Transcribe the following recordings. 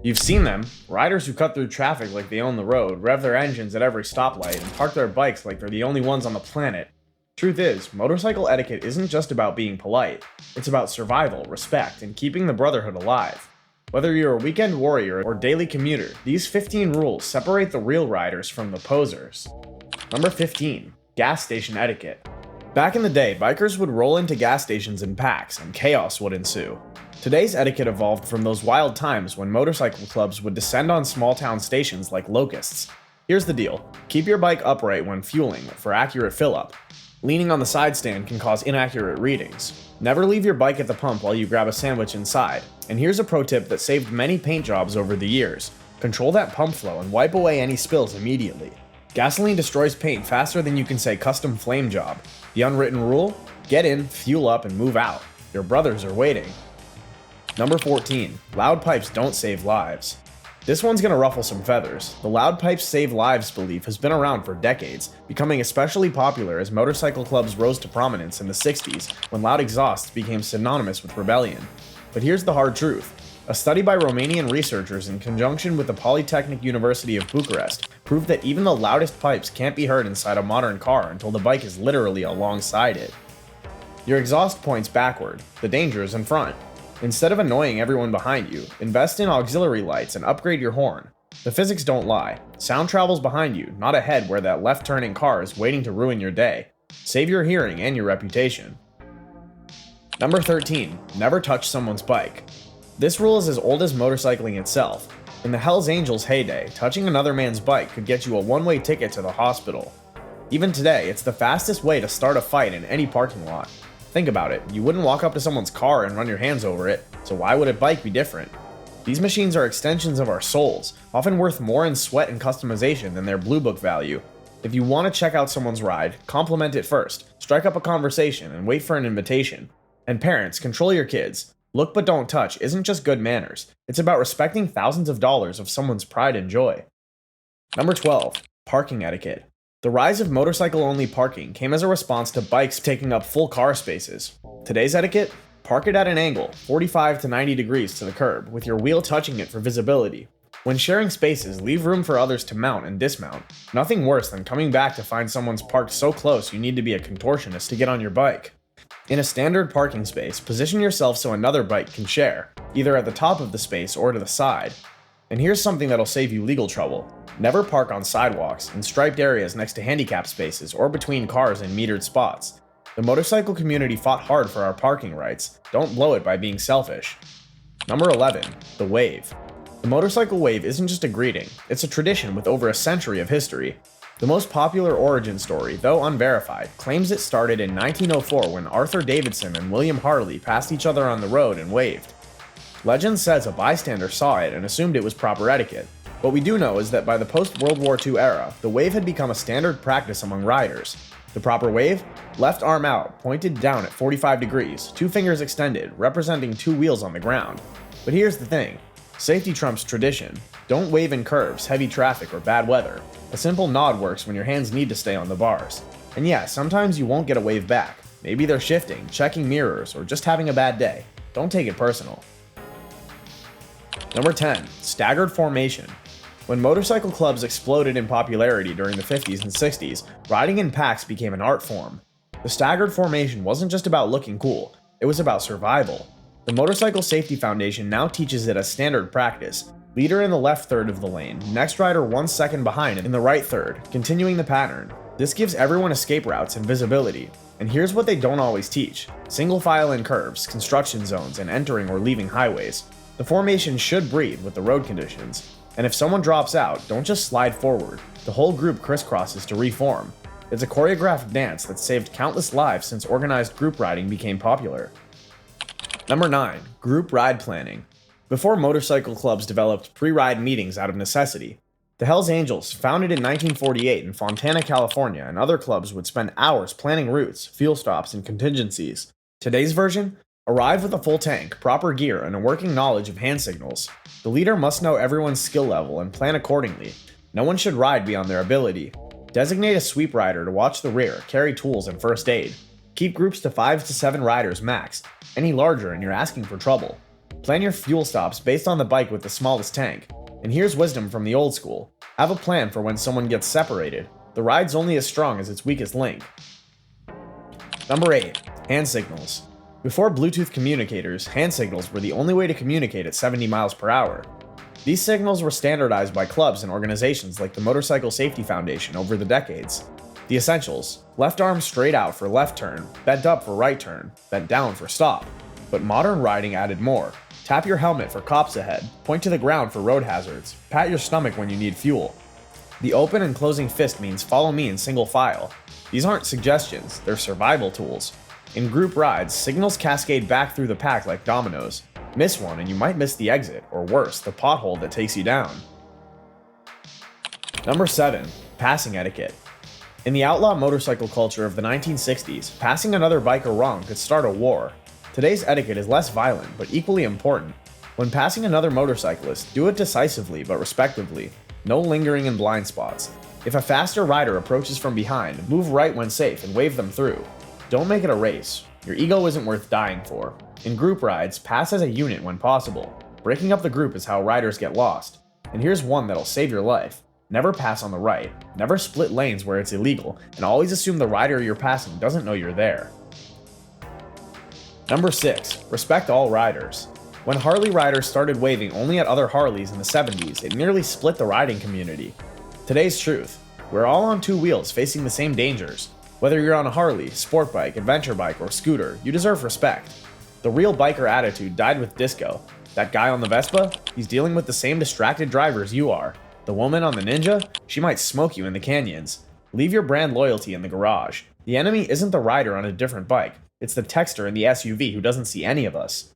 You've seen them, riders who cut through traffic like they own the road, rev their engines at every stoplight, and park their bikes like they're the only ones on the planet. Truth is, motorcycle etiquette isn't just about being polite, it's about survival, respect, and keeping the brotherhood alive. Whether you're a weekend warrior or daily commuter, these 15 rules separate the real riders from the posers. Number 15. Gas station etiquette. Back in the day, bikers would roll into gas stations in packs, and chaos would ensue. Today's etiquette evolved from those wild times when motorcycle clubs would descend on small town stations like locusts. Here's the deal: keep your bike upright when fueling for accurate fill-up. Leaning on the side stand can cause inaccurate readings. Never leave your bike at the pump while you grab a sandwich inside. And here's a pro tip that saved many paint jobs over the years: control that pump flow and wipe away any spills immediately. Gasoline destroys paint faster than you can say custom flame job. The unwritten rule? Get in, fuel up, and move out. Your brothers are waiting. Number 14. Loud pipes don't save lives. This one's gonna ruffle some feathers. The loud pipes save lives belief has been around for decades, becoming especially popular as motorcycle clubs rose to prominence in the 60s when loud exhausts became synonymous with rebellion. But here's the hard truth. A study by Romanian researchers in conjunction with the Polytechnic University of Bucharest proved that even the loudest pipes can't be heard inside a modern car until the bike is literally alongside it. Your exhaust points backward, the danger is in front. Instead of annoying everyone behind you, invest in auxiliary lights and upgrade your horn. The physics don't lie. Sound travels behind you, not ahead where that left-turning car is waiting to ruin your day. Save your hearing and your reputation. Number 13. Never touch someone's bike. This rule is as old as motorcycling itself. In the Hells Angels' heyday, touching another man's bike could get you a one-way ticket to the hospital. Even today, it's the fastest way to start a fight in any parking lot. Think about it, you wouldn't walk up to someone's car and run your hands over it, so why would a bike be different? These machines are extensions of our souls, often worth more in sweat and customization than their blue book value. If you want to check out someone's ride, compliment it first, strike up a conversation, and wait for an invitation. And parents, control your kids. Look but don't touch isn't just good manners, it's about respecting thousands of dollars of someone's pride and joy. Number 12. Parking etiquette. The rise of motorcycle-only parking came as a response to bikes taking up full car spaces. Today's etiquette? Park it at an angle, 45 to 90 degrees to the curb, with your wheel touching it for visibility. When sharing spaces, leave room for others to mount and dismount. Nothing worse than coming back to find someone's parked so close you need to be a contortionist to get on your bike. In a standard parking space, position yourself so another bike can share, either at the top of the space or to the side. And here's something that'll save you legal trouble. Never park on sidewalks, in striped areas next to handicap spaces, or between cars in metered spots. The motorcycle community fought hard for our parking rights. Don't blow it by being selfish. Number 11. The wave. The motorcycle wave isn't just a greeting, it's a tradition with over a century of history. The most popular origin story, though unverified, claims it started in 1904 when Arthur Davidson and William Harley passed each other on the road and waved. Legend says a bystander saw it and assumed it was proper etiquette. What we do know is that by the post-World War II era, the wave had become a standard practice among riders. The proper wave? Left arm out, pointed down at 45 degrees, two fingers extended, representing two wheels on the ground. But here's the thing. Safety trumps tradition. Don't wave in curves, heavy traffic, or bad weather. A simple nod works when your hands need to stay on the bars. And yeah, sometimes you won't get a wave back. Maybe they're shifting, checking mirrors, or just having a bad day. Don't take it personal. Number 10. Staggered formation. When motorcycle clubs exploded in popularity during the 50s and 60s, riding in packs became an art form. The staggered formation wasn't just about looking cool, it was about survival. The Motorcycle Safety Foundation now teaches it as standard practice. Leader in the left third of the lane, next rider 1 second behind in the right third, continuing the pattern. This gives everyone escape routes and visibility. And here's what they don't always teach: single file in curves, construction zones, and entering or leaving highways. The formation should breathe with the road conditions. And if someone drops out, don't just slide forward. The whole group crisscrosses to reform. It's a choreographed dance that saved countless lives since organized group riding became popular. Number 9. Group ride planning. Before motorcycle clubs developed pre-ride meetings out of necessity, the Hells Angels, founded in 1948 in Fontana, California, and other clubs would spend hours planning routes, fuel stops, and contingencies. Today's version? Arrive with a full tank, proper gear, and a working knowledge of hand signals. The leader must know everyone's skill level and plan accordingly. No one should ride beyond their ability. Designate a sweep rider to watch the rear, carry tools, and first aid. Keep groups to 5 to 7 riders max. Any larger and you're asking for trouble. Plan your fuel stops based on the bike with the smallest tank. And here's wisdom from the old school. Have a plan for when someone gets separated. The ride's only as strong as its weakest link. Number 8. Hand signals. Before Bluetooth communicators, hand signals were the only way to communicate at 70 miles per hour. These signals were standardized by clubs and organizations like the Motorcycle Safety Foundation over the decades. The essentials: left arm straight out for left turn, bent up for right turn, bent down for stop. But modern riding added more. Tap your helmet for cops ahead, point to the ground for road hazards, pat your stomach when you need fuel. The open and closing fist means follow me in single file. These aren't suggestions, they're survival tools. In group rides, signals cascade back through the pack like dominoes. Miss one and you might miss the exit, or worse, the pothole that takes you down. Number 7. Passing etiquette. In the outlaw motorcycle culture of the 1960s, passing another biker wrong could start a war. Today's etiquette is less violent, but equally important. When passing another motorcyclist, do it decisively but respectively. No lingering in blind spots. If a faster rider approaches from behind, move right when safe and wave them through. Don't make it a race. Your ego isn't worth dying for. In group rides, pass as a unit when possible. Breaking up the group is how riders get lost. And here's one that'll save your life. Never pass on the right. Never split lanes where it's illegal, and always assume the rider you're passing doesn't know you're there. Number 6. Respect all riders. When Harley riders started waving only at other Harleys in the 70s, it nearly split the riding community. Today's truth: we're all on two wheels facing the same dangers. Whether you're on a Harley, sport bike, adventure bike, or scooter, you deserve respect. The real biker attitude died with disco. That guy on the Vespa, he's dealing with the same distracted drivers you are. The woman on the Ninja, she might smoke you in the canyons. Leave your brand loyalty in the garage. The enemy isn't the rider on a different bike, it's the texter in the SUV who doesn't see any of us.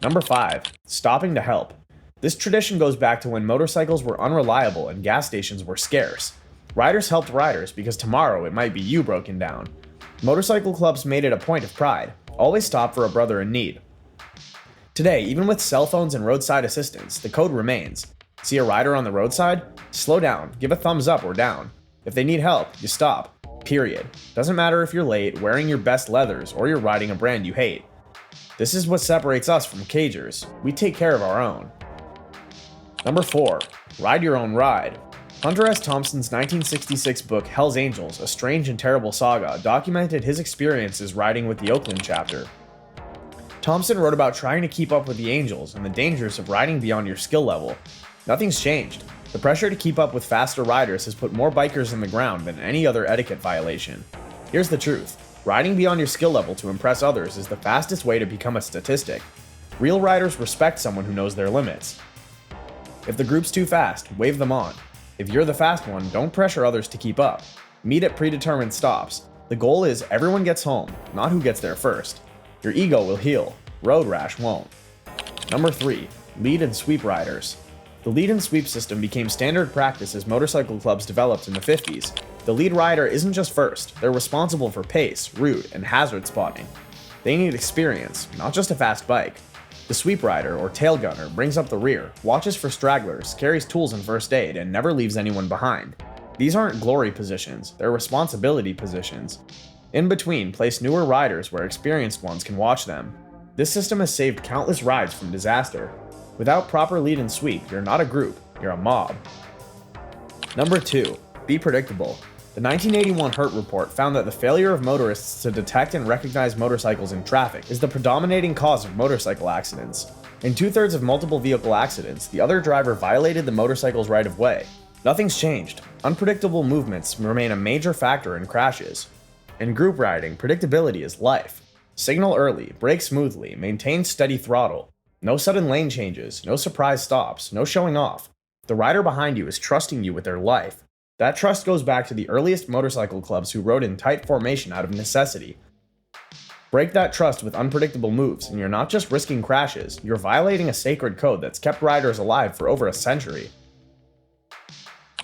Number 5. Stopping to help. This tradition goes back to when motorcycles were unreliable and gas stations were scarce. Riders helped riders because tomorrow it might be you broken down. Motorcycle clubs made it a point of pride. Always stop for a brother in need. Today, even with cell phones and roadside assistance, the code remains. See a rider on the roadside? Slow down, give a thumbs up or down. If they need help, you stop. Period. Doesn't matter if you're late, wearing your best leathers, or you're riding a brand you hate. This is what separates us from cagers. We take care of our own. Number 4. Ride your own ride. Hunter S. Thompson's 1966 book Hell's Angels, A Strange and Terrible Saga documented his experiences riding with the Oakland chapter. Thompson wrote about trying to keep up with the Angels and the dangers of riding beyond your skill level. Nothing's changed. The pressure to keep up with faster riders has put more bikers in the ground than any other etiquette violation. Here's the truth: riding beyond your skill level to impress others is the fastest way to become a statistic. Real riders respect someone who knows their limits. If the group's too fast, wave them on. If you're the fast one, don't pressure others to keep up. Meet at predetermined stops. The goal is everyone gets home, not who gets there first. Your ego will heal. Road rash won't. Number 3. Lead and sweep riders. The lead and sweep system became standard practice as motorcycle clubs developed in the 50s. The lead rider isn't just first, they're responsible for pace, route, and hazard spotting. They need experience, not just a fast bike. The sweep rider, or tail gunner, brings up the rear, watches for stragglers, carries tools and first aid, and never leaves anyone behind. These aren't glory positions, they're responsibility positions. In between, place newer riders where experienced ones can watch them. This system has saved countless rides from disaster. Without proper lead and sweep, you're not a group, you're a mob. Number 2. Be predictable. The 1981 Hurt Report found that the failure of motorists to detect and recognize motorcycles in traffic is the predominating cause of motorcycle accidents. In 2/3 of multiple vehicle accidents, the other driver violated the motorcycle's right of way. Nothing's changed. Unpredictable movements remain a major factor in crashes. In group riding, predictability is life. Signal early, brake smoothly, maintain steady throttle. No sudden lane changes, no surprise stops, no showing off. The rider behind you is trusting you with their life. That trust goes back to the earliest motorcycle clubs who rode in tight formation out of necessity. Break that trust with unpredictable moves, and you're not just risking crashes, you're violating a sacred code that's kept riders alive for over a century.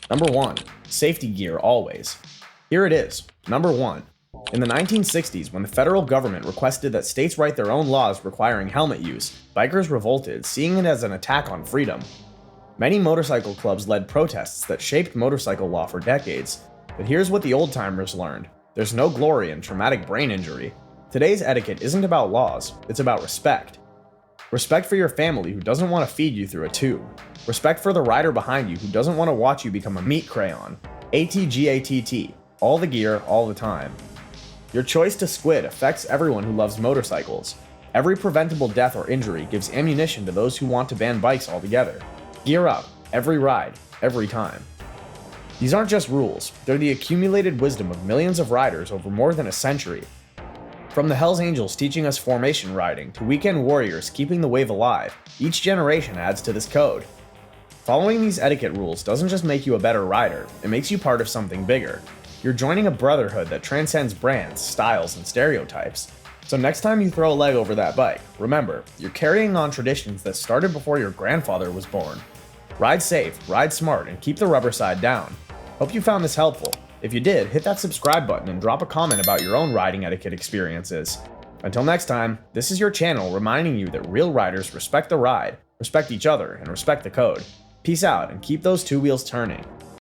Number 1. Safety gear always. Here it is. Number 1. In the 1960s, when the federal government requested that states write their own laws requiring helmet use, bikers revolted, seeing it as an attack on freedom. Many motorcycle clubs led protests that shaped motorcycle law for decades. But here's what the old-timers learned: there's no glory in traumatic brain injury. Today's etiquette isn't about laws, it's about respect. Respect for your family who doesn't want to feed you through a tube. Respect for the rider behind you who doesn't want to watch you become a meat crayon. ATGATT. All the gear, all the time. Your choice to squid affects everyone who loves motorcycles. Every preventable death or injury gives ammunition to those who want to ban bikes altogether. Gear up, every ride, every time. These aren't just rules, they're the accumulated wisdom of millions of riders over more than a century. From the Hells Angels teaching us formation riding to weekend warriors keeping the wave alive, each generation adds to this code. Following these etiquette rules doesn't just make you a better rider, it makes you part of something bigger. You're joining a brotherhood that transcends brands, styles, and stereotypes. So next time you throw a leg over that bike, remember, you're carrying on traditions that started before your grandfather was born. Ride safe, ride smart, and keep the rubber side down. Hope you found this helpful. If you did, hit that subscribe button and drop a comment about your own riding etiquette experiences. Until next time, this is your channel reminding you that real riders respect the ride, respect each other, and respect the code. Peace out, and keep those two wheels turning.